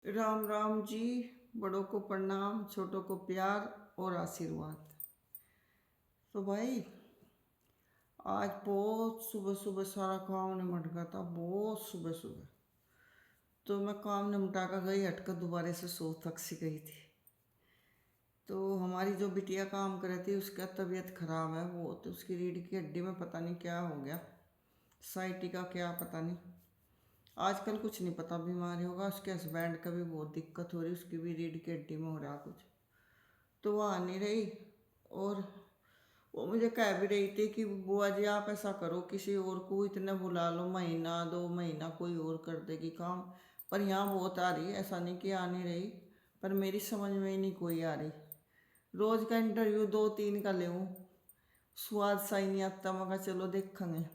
राम राम जी। बड़ों को प्रणाम, छोटों को प्यार और आशीर्वाद। तो भाई, आज बहुत सुबह सुबह सारा काम निमट गया था, बहुत सुबह सुबह। तो मैं काम निमटा कर गई, हटकर दोबारा से सो तक सी गई थी। तो हमारी जो बिटिया काम कर रही थी उसका तबीयत खराब है वो, तो उसकी रीढ़ की हड्डी में पता नहीं क्या हो गया, साइटी का क्या पता नहीं। आजकल कुछ नहीं पता, बीमारी होगा। उसके हस्बैंड का भी बहुत दिक्कत हो रही, उसकी भी रीढ़ की हड्डी में हो रहा कुछ। तो वो आ नहीं रही। और वो मुझे कह भी रही थी कि बुआ जी आप ऐसा करो, किसी और को इतना बुला लो, महीना 2 महीना कोई और कर देगी काम। पर यहाँ बहुत आ रही है, ऐसा नहीं कि आ नहीं रही, पर मेरी समझ में ही नहीं कोई आ रही। रोज़ का इंटरव्यू 2 3 का ले, स्वाद सा ही नहीं आता। मगर चलो देखेंगे,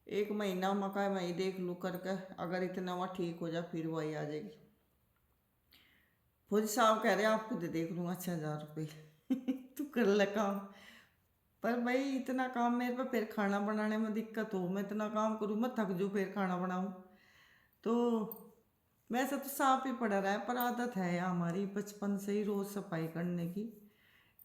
1 महीना मका मैं ही देख लूँ करके, अगर इतना वह ठीक हो जाए फिर वही आ जाएगी। फौजी साहब कह रहे हैं आपको दे देख लूँगा 6,000 रुपये तू कर ले काम। पर भाई इतना काम मेरे पे, फिर खाना बनाने में दिक्कत हो, मैं इतना काम करूँ मैं थक जूँ फिर खाना बनाऊँ। तो वैसे तो साफ ही पड़ा रहा है, पर आदत है यार हमारी बचपन से ही रोज़ सफाई करने की।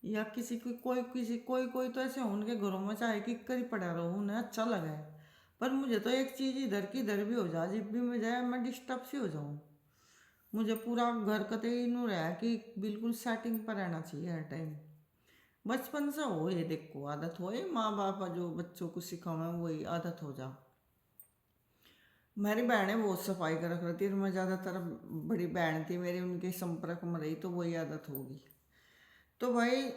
या किसी की कोई किसी कोई कोई तो ऐसे उनके घरों में चाहे कि कर ही पड़ा रहो, उन्हें अच्छा लगा है। पर मुझे तो एक चीज़ इधर की इधर भी हो जाए, जब भी मैं जाए मैं डिस्टर्ब सी हो जाऊँ। मुझे पूरा घर कते यूँ रहा कि बिल्कुल सेटिंग पर रहना चाहिए हर टाइम। बचपन से हो ये, देखो आदत हो, ये माँ बाप जो बच्चों को सिखावे वही आदत हो जा। मेरी बहनें बहुत सफाई कर रख रही थी, और मैं ज़्यादातर, बड़ी बहन थी मेरी उनके संपर्क में रही, तो वही आदत होगी। तो भाई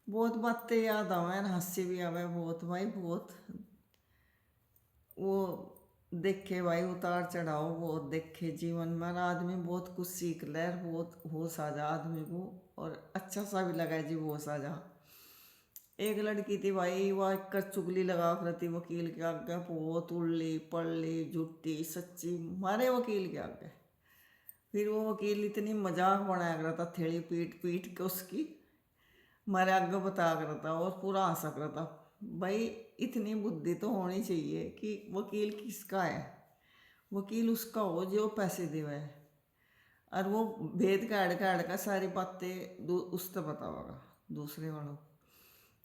बहुत बातें याद आवे, हंसी भी आवे बहुत भाई, बहुत। वो देखे भाई उतार चढ़ाव बहुत देखे जीवन में, और आदमी बहुत कुछ सीख ले, और बहुत होश आ जा आदमी को, और अच्छा सा भी लगा जी होश आ जा। एक लड़की थी भाई, वह एक चुगली लगा कर थी वकील के आगे, बहुत उड़ली पड़ली झूठी सच्ची मारे वकील के आगे। फिर वो वकील इतनी मजाक बनाया कर था, थेली पीट पीट के उसकी मारे आगे बता कर था, और पूरा हंसा कर था। भाई इतनी बुद्धि तो होनी चाहिए कि वकील किसका है, वकील उसका हो जो पैसे देवे, और वो भेद काट काट का सारी बातें उस तक बतावागा दूसरे वालों को।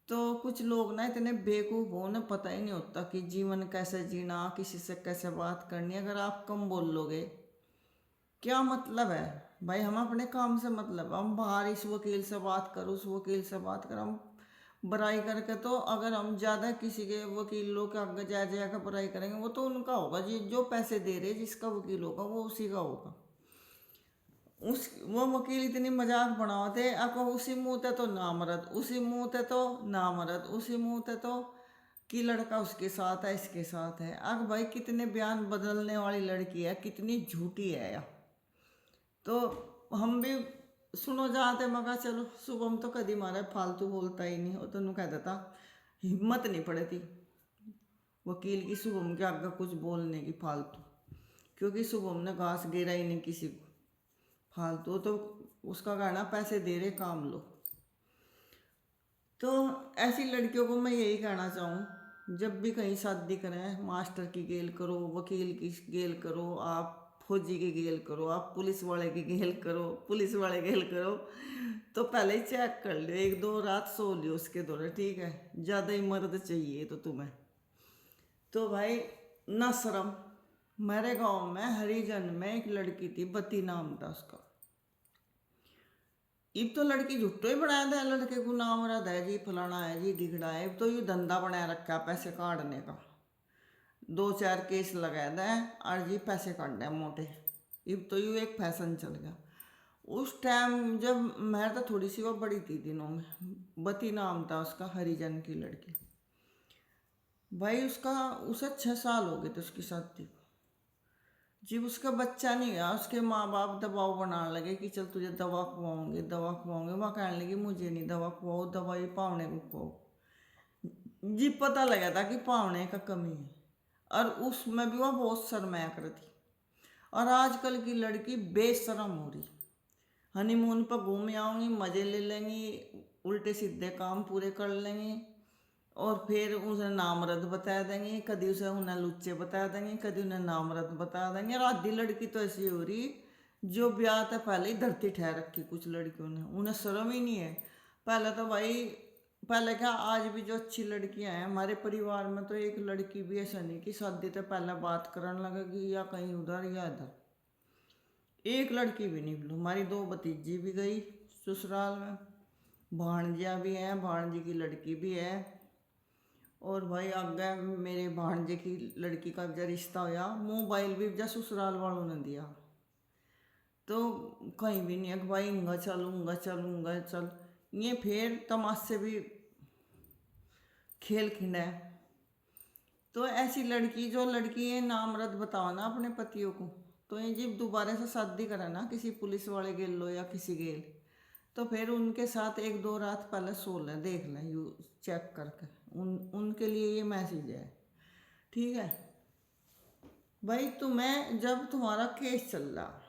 तो कुछ लोग ना इतने बेवकूफ़ हो, उन्हें पता ही नहीं होता कि जीवन कैसे जीना, किसी से कैसे बात करनी। अगर आप कम बोल लोगे, क्या मतलब है भाई? हम अपने काम से मतलब, हम बाहर इस वकील से बात कर, उस वकील से बात कर, हम बुराई करके, तो अगर हम ज़्यादा किसी के वकीलों के आगे जा जाकर बुराई करेंगे, वो तो उनका होगा जी, जो पैसे दे रहे जिसका वकील होगा वो उसी का होगा। उस वो वकील इतनी मजाक बनाते, अब उसी मुंह ते तो नामर्द, उसी मुंह ते तो नामर्द, उसी मुंह ते तो कि लड़का उसके साथ है, इसके साथ है। अब भाई कितने बयान बदलने वाली लड़की है, कितनी झूठी है यार। तो हम भी सुनो जाते, मगा चलो शुभम तो कदी मारा फालतू बोलता ही नहीं, वो तो कह देता, हिम्मत नहीं पड़े थी वकील की शुभम के आगे कुछ बोलने की फालतू, क्योंकि शुभम ने घास गिरा ही नहीं किसी को फालतू। तो उसका कहना पैसे दे रहे काम लो। तो ऐसी लड़कियों को मैं यही कहना चाहूँ, जब भी कहीं शादी करें, मास्टर की गेल करो, वकील की गेल करो, आप फौजी की गेल करो, आप पुलिस वाले की गेल करो, पुलिस वाले गेल करो, तो पहले ही चेक कर लियो, 1 2 रात सो लियो उसके दौरे, ठीक है? ज़्यादा ही मर्द चाहिए तो तुम्हें। तो भाई ना शर्म। मेरे गांव में हरिजन में एक लड़की थी, बती नाम था उसका। इब तो लड़की झुट्टो ही बनाया था, लड़के को नाम रहा है जी, फलाना है जी, ढिगड़ा है। इब तो यू धंधा बनाया रखा पैसे काटने का, 2 4 केस लगाया था और जी पैसे काटने मोटे। इब तो यू एक फैशन चल गया। उस टाइम जब मैं तो थोड़ी सी वो बड़ी थी दिनों में, बती नाम था उसका, हरिजन की लड़की। भाई उसका, उसे 6 साल हो गए थे उसकी शादी को। जब उसका बच्चा नहीं हुआ, उसके माँ बाप दबाव बनाने लगे कि चल तुझे दवा खुआओगे, दवा खुआओगे। वह कहने लगी मुझे नहीं दवा खुआओ, दवाई पावने को खुआओ। जी पता लगा था कि पावने का कमी है, और उसमें भी वह बहुत शर्माया कर थी। और आजकल की लड़की बेशरम हो रही, हनीमून पर घूम आऊँगी, मज़े ले लेंगी, उल्टे सीधे काम पूरे कर लेंगी, और फिर उसे नामर्द बता देंगे, कभी उसे उन्हें लुच्चे बता देंगे, कभी उन्हें नामर्द बता देंगे। और आधी लड़की तो ऐसी हो रही जो ब्याह तो पहले ही धरती ठहर रखी कुछ लड़कियों ने, उन्हें शर्म ही नहीं है। पहले तो भाई, पहले क्या, आज भी जो अच्छी लड़कियां हैं हमारे परिवार में, तो एक लड़की भी ऐसा नहीं कि शादी तो पहले बात करने लगेगी या कहीं उधर या इधर, एक लड़की भी नहीं। हमारी दो भतीजी भी गई ससुराल में, भाणजिया भी हैं, भाणजी की लड़की भी है। और भाई आगे मेरे भाणजे की लड़की का जब रिश्ता होया, मोबाइल भी जब ससुराल वालों ने दिया, तो कहीं भी नहीं है कि भाई इंगा चलूँगा चलूँगा चल, ये फिर तमाशे भी खेल खिंडा है। तो ऐसी लड़की, जो लड़की ये नामर्द बताओ ना अपने पतियों को, तो ये जब दोबारा से शादी करा ना किसी पुलिस वाले गेल लो या किसी गेल, तो फिर उनके साथ एक दो रात पहले सो लें, देख लें, यू चेक करके, उनके लिए ये मैसेज है। ठीक है भाई, तुम्हें जब तुम्हारा केस चल रहा,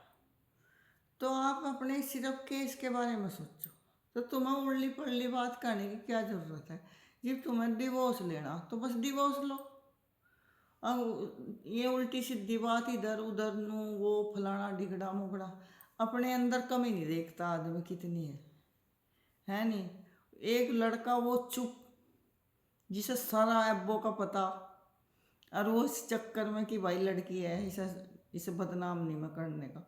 तो आप अपने सिर्फ केस के बारे में सोचो, तो तुम्हें उल्ली पल्ली बात करने की क्या ज़रूरत है। जब तुम्हें डिवोर्स लेना तो बस डिवोर्स लो। अब ये उल्टी सीधी बात इधर उधर नू वो फलाना ढिगड़ा मुगड़ा, अपने अंदर कमी नहीं देखता आदमी कितनी है नहीं। एक लड़का वो चुप, जिसे सारा एब्बो का पता, और वो इस चक्कर में कि भाई लड़की है, इसे बदनाम नहीं मैं करने का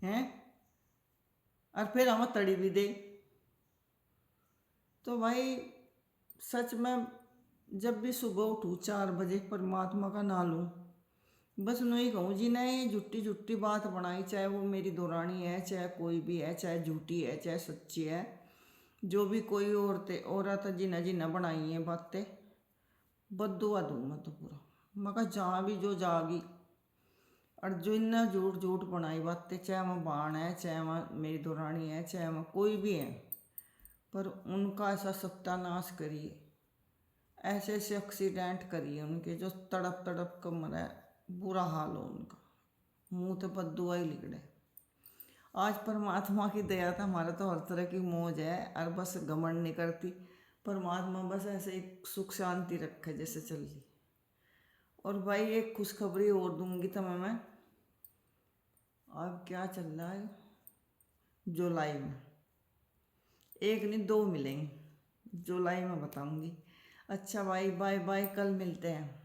है, और फिर हम तड़ी भी दे। तो भाई सच में, जब भी सुबह उठूँ 4 बजे परमात्मा का ना लूँ, बस नहीं कहूँ जी नहीं, झूठी झूठी बात बनाई, चाहे वो मेरी दौरानी है, चाहे कोई भी है, चाहे झूठी है चाहे सच्ची है, जो भी कोई औरत जिन्हें जिन्हें बनाई है बातें, बदुआ दूँ मैं तो पूरा। मैं कहा जहाँ भी जो जागी, और जो इन्हें झूठ झूठ बनाई बातें, चाहे वह बाण है, चाहे वह मेरी दौरानी है, चाहे वह कोई भी है, पर उनका ऐसा सत्यानाश करिए, ऐसे ऐसे एक्सीडेंट करिए उनके, जो तड़प तड़प कर मरे, बुरा हाल हो उनका, मुंह तो बदुआ ही लिगड़े। आज परमात्मा की दया था, हमारा तो हर तरह की मौज है, और बस घमंड नहीं करती, परमात्मा बस ऐसे एक सुख शांति रखे जैसे चल रही। और भाई एक खुशखबरी और दूंगी तुम्हें मैं, अब क्या चल रहा है जुलाई में, एक नहीं दो मिलेंगे जुलाई में बताऊंगी। अच्छा भाई, बाय बाय, कल मिलते हैं।